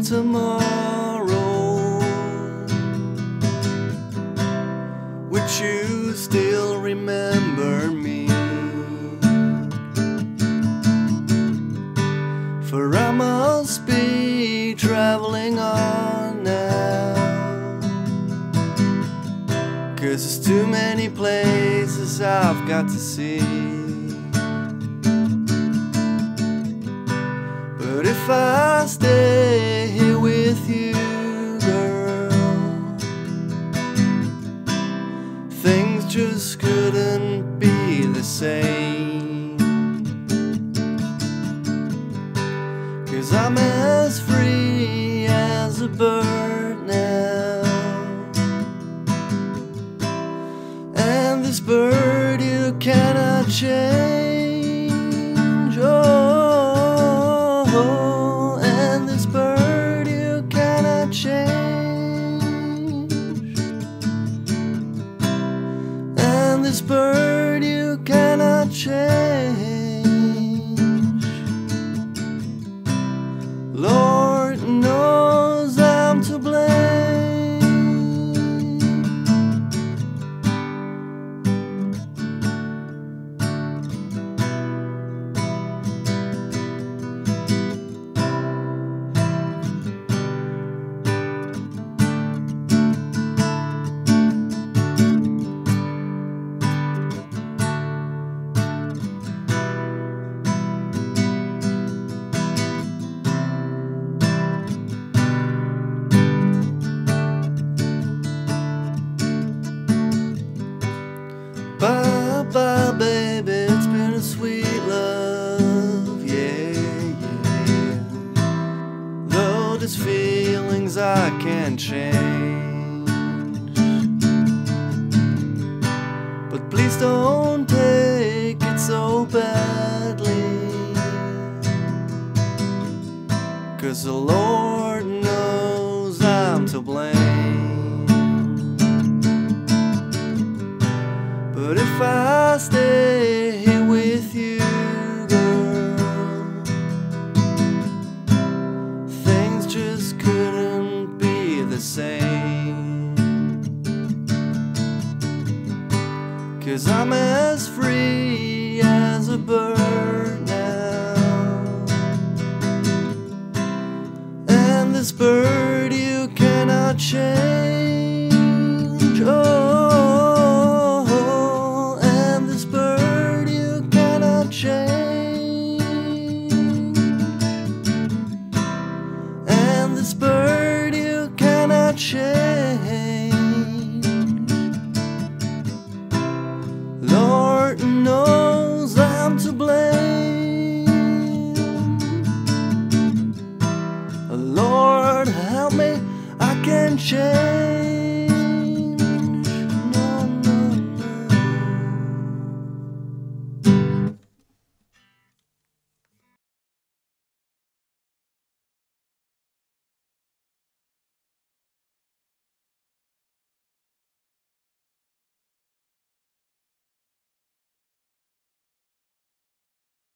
tomorrow, would you still remember me? For I must be traveling on now, 'cause there's too many places I've got to see. But if I stay here with you, girl, things just couldn't be the same. 'Cause I'm as free as a bird now, and this bird you cannot change. Oh, and this bird you cannot change, and this bird you cannot change. Lord knows I'm to blame. Bye bye, baby, it's been a sweet love, yeah, yeah. Though there's feelings I can't change, but please don't take it so badly, 'cause the Lord knows I'm to blame. But if I stay here with you, girl, things just couldn't be the same. 'Cause I'm as free as a bird now, and this bird you cannot change.